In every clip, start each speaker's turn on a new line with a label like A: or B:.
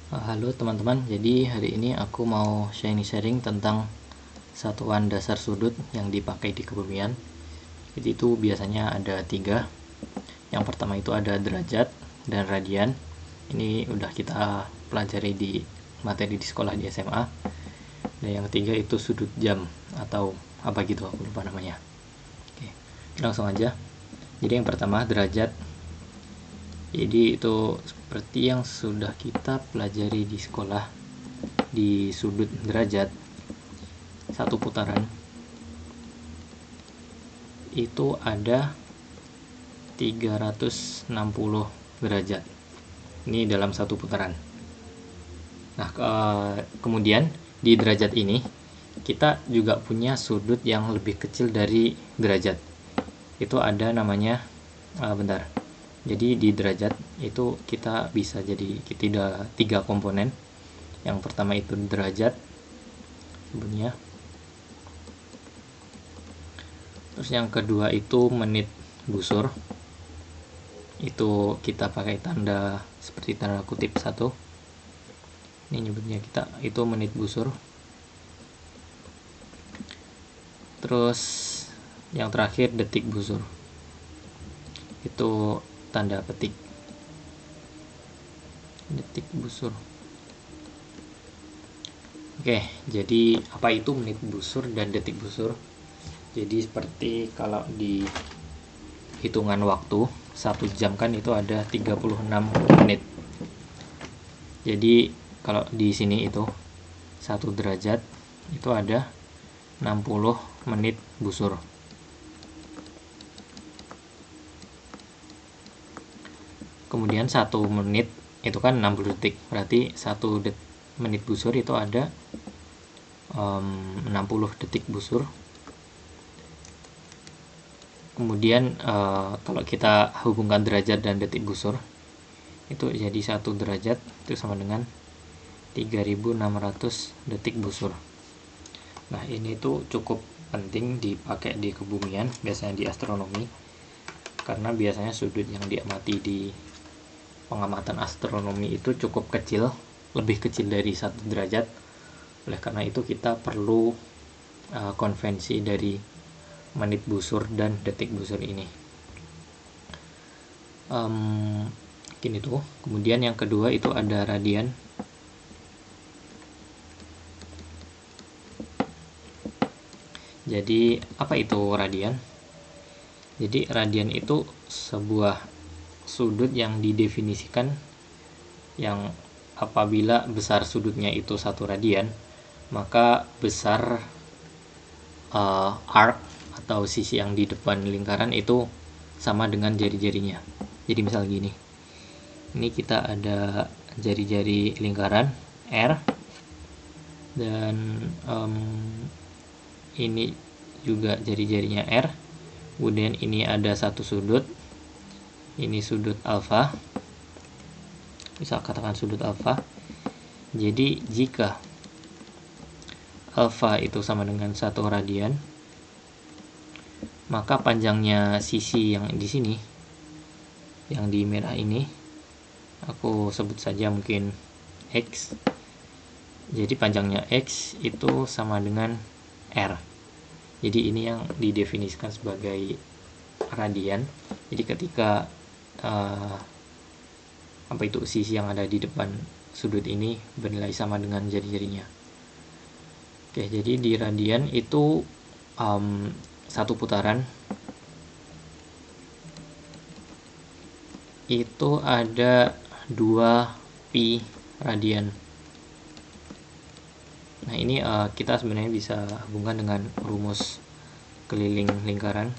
A: Halo teman-teman, jadi hari ini aku mau sharing tentang satuan dasar sudut yang dipakai di kebumian. Jadi itu biasanya ada 3. Yang pertama itu ada derajat dan radian. Ini udah kita pelajari di materi di sekolah di SMA. Dan yang ketiga itu sudut jam atau apa gitu, aku lupa namanya. Oke, langsung aja. Jadi yang pertama derajat. Jadi itu seperti yang sudah kita pelajari di sekolah, di sudut derajat satu putaran itu ada 360 derajat. Ini dalam satu putaran. Nah, kemudian di derajat ini kita juga punya sudut yang lebih kecil dari derajat. Itu ada namanya bentar. Jadi di derajat itu kita bisa jadi kita 3 komponen. Yang pertama itu derajat sebutnya. Terus yang kedua itu menit busur. Itu kita pakai tanda seperti tanda kutip 1. Ini nyebutnya kita itu menit busur. Terus yang terakhir detik busur. Itu tanda petik. Detik busur. Oke, jadi apa itu menit busur dan detik busur? Jadi seperti kalau di hitungan waktu 1 jam kan itu ada 36 menit. Jadi kalau di sini itu 1 derajat itu ada 60 menit busur. Kemudian 1 menit itu kan 60 detik. Berarti 1 menit busur itu ada 60 detik busur. Kemudian kalau kita hubungkan derajat dan detik busur itu jadi 1 derajat itu sama dengan 3600 detik busur. Nah, ini tuh cukup penting dipakai di kebumian, biasanya di astronomi, karena biasanya sudut yang diamati di pengamatan astronomi itu cukup kecil, lebih kecil dari 1 derajat. Oleh karena itu kita perlu konvensi dari menit busur dan detik busur ini. Mungkin itu. Kemudian yang kedua itu ada radian. Jadi apa itu radian? Jadi radian itu sebuah sudut yang didefinisikan yang apabila besar sudutnya itu 1 radian, maka besar arc atau sisi yang di depan lingkaran itu sama dengan jari-jarinya. Jadi misal gini, ini kita ada jari-jari lingkaran R, dan ini juga jari-jarinya R. Kemudian ini ada satu sudut, ini sudut alfa, bisa katakan sudut alfa. Jadi jika alfa itu sama dengan 1 radian, maka panjangnya sisi yang di sini, yang di merah ini, aku sebut saja mungkin X. Jadi panjangnya X itu sama dengan R. Jadi ini yang didefinisikan sebagai radian. Jadi ketika apa itu sisi yang ada di depan sudut ini bernilai sama dengan jari-jarinya. Oke, jadi di radian itu 1 putaran itu ada 2 pi radian. Nah, ini kita sebenarnya bisa hubungkan dengan rumus keliling lingkaran.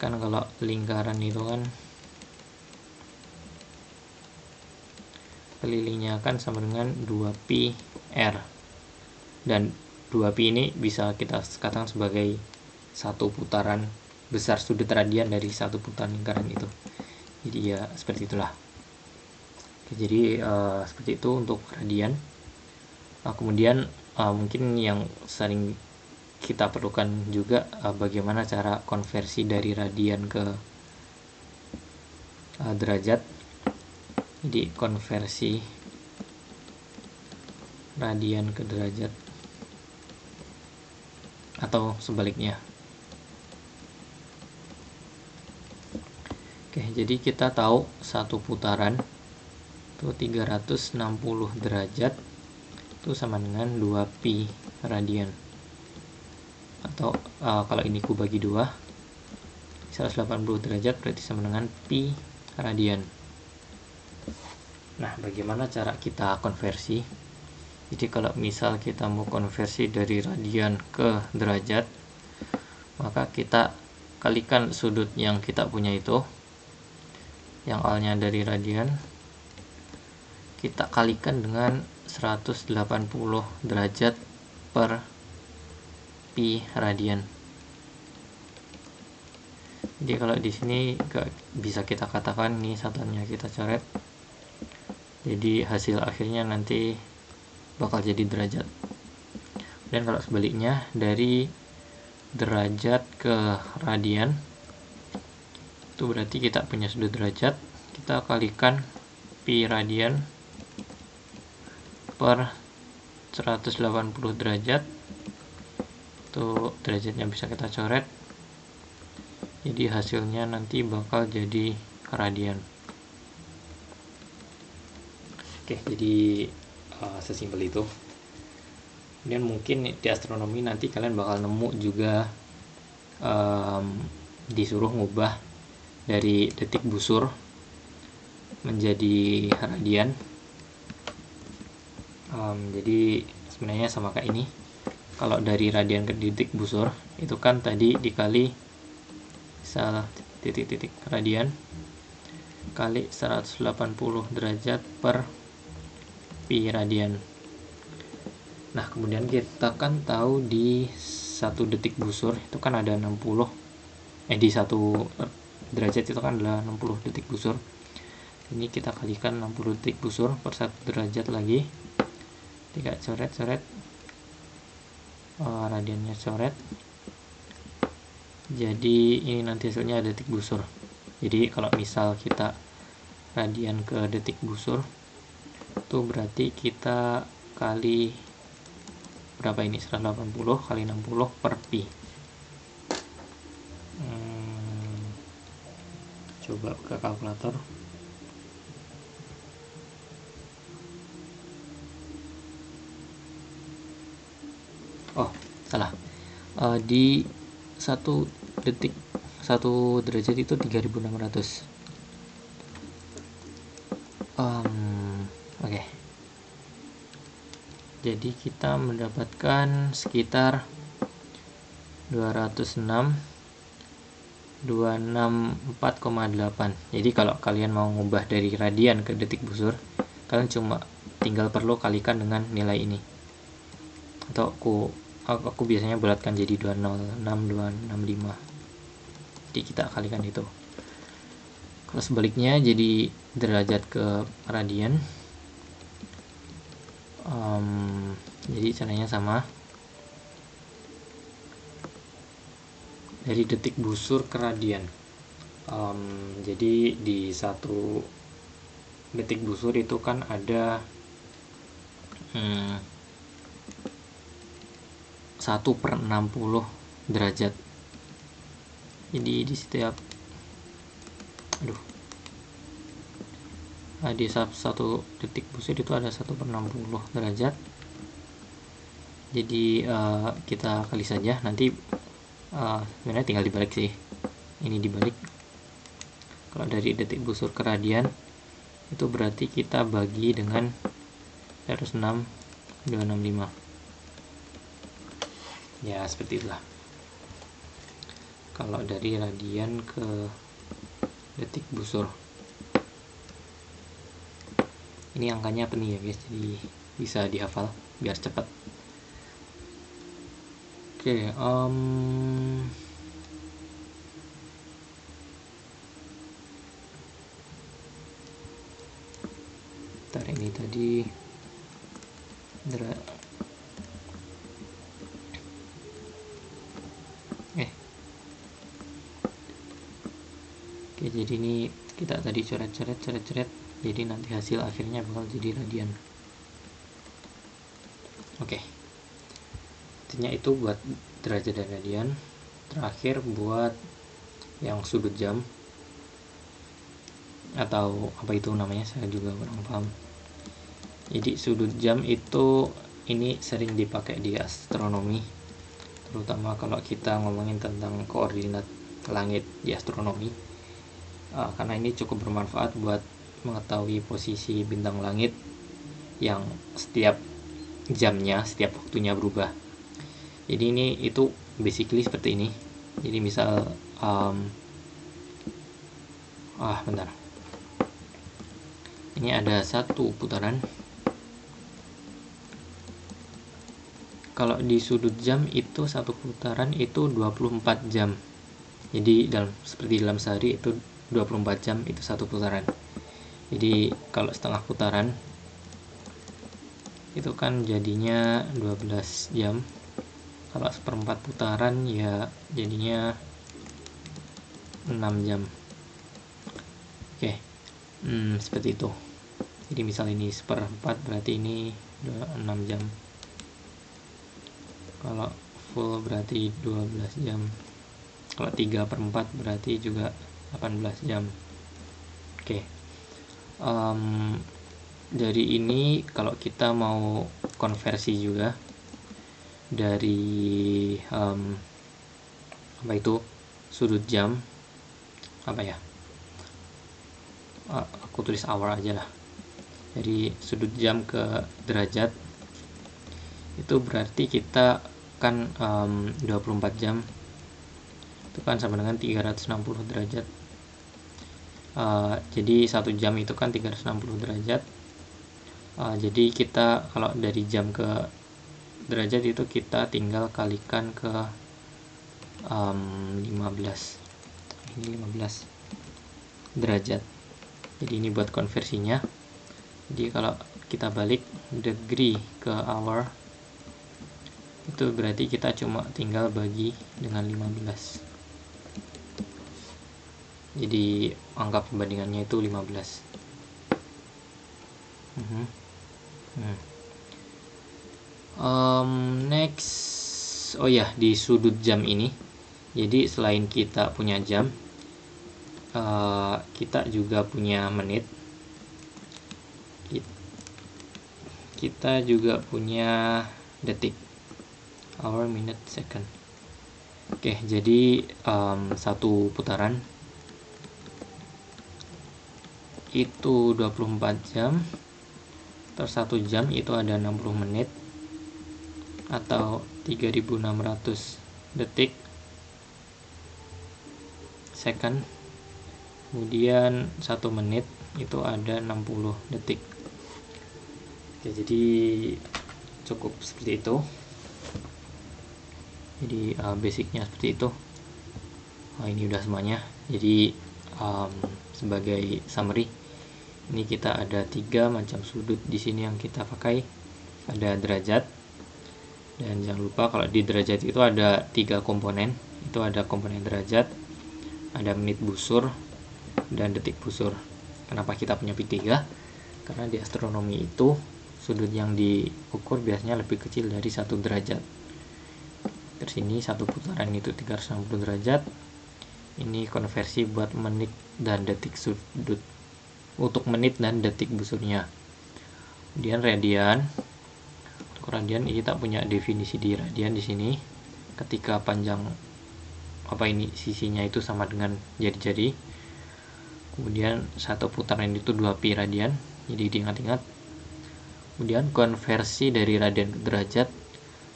A: Kan kalau lingkaran itu kan kelilingnya kan sama dengan 2 pi r. Dan 2pi ini bisa kita katakan sebagai 1 putaran besar sudut radian dari 1 putaran lingkaran itu. Jadi ya seperti itulah. Oke, jadi seperti itu untuk radian. Nah, kemudian mungkin yang sering kita perlukan juga bagaimana cara konversi dari radian ke derajat. Jadi konversi radian ke derajat atau sebaliknya. Oke, jadi kita tahu satu putaran itu 360 derajat itu sama dengan 2 pi radian. Atau kalau ini ku bagi 2, 180 derajat berarti sama dengan pi radian. Nah, bagaimana cara kita konversi? Jadi kalau misal kita mau konversi dari radian ke derajat, maka kita kalikan sudut yang kita punya itu, yang awalnya dari radian, kita kalikan dengan 180 derajat per pi radian. Jadi kalau di sini bisa kita katakan ini satuannya kita coret. Jadi hasil akhirnya nanti bakal jadi derajat. Dan kalau sebaliknya dari derajat ke radian, itu berarti kita punya sudut derajat, kita kalikan pi radian per 180 derajat. Itu derajatnya bisa kita coret. Jadi hasilnya nanti bakal jadi radian. Oke, jadi sesimpel itu. Kemudian mungkin di astronomi nanti kalian bakal nemu juga disuruh ngubah dari detik busur menjadi radian. Jadi sebenarnya sama kayak ini. Kalau dari radian ke detik busur itu kan tadi dikali titik-titik radian kali 180 derajat per pi radian. Nah, kemudian kita kan tahu di 1 detik busur itu kan ada 60, di 1 derajat itu kan adalah 60 detik busur. Ini kita kalikan 60 detik busur per 1 derajat lagi. Kita coret-coret, radiannya coret. Jadi ini nanti hasilnya detik busur. Jadi kalau misal kita radian ke detik busur, itu berarti kita kali berapa ini, 180 kali 60 per pi. Coba ke kalkulator. Oh, salah. Di 1 detik 1 derajat itu 3600. Oke. Jadi kita mendapatkan sekitar 264,8. Jadi kalau kalian mau ngubah dari radian ke detik busur, kalian cuma tinggal perlu kalikan dengan nilai ini. Atau aku biasanya bulatkan jadi 206265. Jadi kita kalikan itu. Kalau sebaliknya jadi derajat ke radian, jadi caranya sama. Dari detik busur ke radian. Jadi di 1 detik busur itu kan ada 1/60 derajat. Jadi di setiap di 1 detik busur itu ada 1/60 derajat. Jadi kita kali saja, nanti sebenarnya tinggal dibalik sih. Ini dibalik. Kalau dari detik busur ke radian itu berarti kita bagi dengan 106,265. Ya, seperti itulah. Kalau dari radian ke detik busur. Ini angkanya apa nih ya guys, jadi bisa dihafal biar cepat. Oke, ntar ini tadi Oke, jadi ini kita tadi coret-coret, jadi nanti hasil akhirnya bakal jadi radian. Oke, intinya itu buat derajat dan radian. Terakhir buat yang sudut jam, atau apa itu namanya, saya juga kurang paham. Jadi sudut jam itu ini sering dipakai di astronomi, terutama kalau kita ngomongin tentang koordinat langit di astronomi, karena ini cukup bermanfaat buat mengetahui posisi bintang langit yang setiap jamnya, setiap waktunya berubah. Jadi ini itu basically seperti ini. Jadi misal bentar, ini ada satu putaran. Kalau di sudut jam itu satu putaran itu 24 jam. Jadi seperti dalam sehari itu 24 jam itu satu putaran. Jadi kalau setengah putaran itu kan jadinya 12 jam. Kalau seperempat putaran ya jadinya 6 jam. Oke, seperti itu. Jadi misal ini seperempat berarti ini 6 jam. Kalau full berarti 12 jam. Kalau 3/4 berarti juga 18 jam. Oke. Dari ini kalau kita mau konversi juga dari apa itu sudut jam, apa ya, aku tulis hour aja lah. Dari sudut jam ke derajat itu berarti kita kan 24 jam itu kan sama dengan 360 derajat. Jadi 1 jam itu kan 360 derajat. Jadi kita kalau dari jam ke derajat itu kita tinggal kalikan ke 15. Ini 15 derajat. Jadi ini buat konversinya. Jadi kalau kita balik degree ke hour itu berarti kita cuma tinggal bagi dengan 15. Jadi angka perbandingannya itu 15. Next, oh ya, di sudut jam ini, jadi selain kita punya jam, kita juga punya menit, kita juga punya detik, hour, minute, second. Oke, jadi satu putaran itu 24 jam, terus 1 jam itu ada 60 menit atau 3600 detik second. Kemudian 1 menit itu ada 60 detik. Oke, jadi cukup seperti itu. Jadi basicnya seperti itu. Ini udah semuanya. Jadi sebagai summary, ini kita ada 3 macam sudut di sini yang kita pakai. Ada derajat, dan jangan lupa kalau di derajat itu ada 3 komponen. Itu ada komponen derajat, ada menit busur, dan detik busur. Kenapa kita punya P3? Karena di astronomi itu sudut yang diukur biasanya lebih kecil dari 1 derajat. Terus ini satu putaran itu 360 derajat. Ini konversi buat menit dan detik sudut, untuk menit dan detik busurnya. Kemudian radian. Untuk radian ini tak punya definisi di radian di sini. Ketika panjang sisinya itu sama dengan jari-jari. Kemudian satu putaran itu 2 pi radian. Jadi diingat-ingat. Kemudian konversi dari radian ke derajat.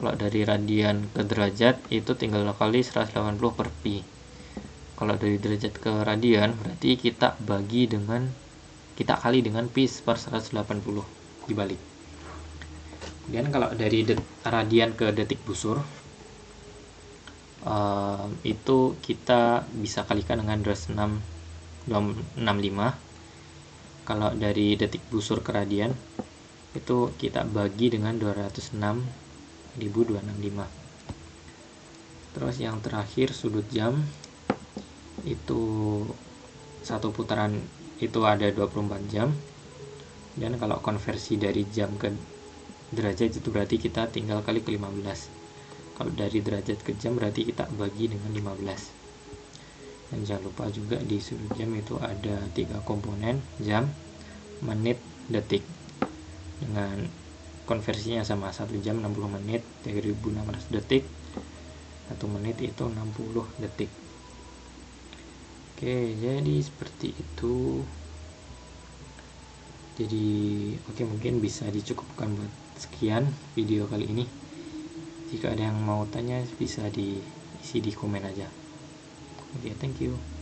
A: Kalau dari radian ke derajat itu tinggal kali 180 per pi. Kalau dari derajat ke radian berarti kita kali dengan pi per 180 dibalik. Kemudian kalau dari radian ke detik busur itu kita bisa kalikan dengan 265. Kalau dari detik busur ke radian itu kita bagi dengan 206.265. Terus yang terakhir sudut jam itu satu putaran itu ada 24 jam, dan kalau konversi dari jam ke derajat itu berarti kita tinggal kali ke 15. Kalau dari derajat ke jam berarti kita bagi dengan 15. Dan jangan lupa juga di sudut jam itu ada 3 komponen, jam, menit, detik, dengan konversinya sama. 1 jam 60 menit, 3600 detik, 1 menit itu 60 detik. Oke, jadi seperti itu. Jadi oke, mungkin bisa dicukupkan buat sekian video kali ini. Jika ada yang mau tanya bisa diisi di komen aja. Oke, thank you.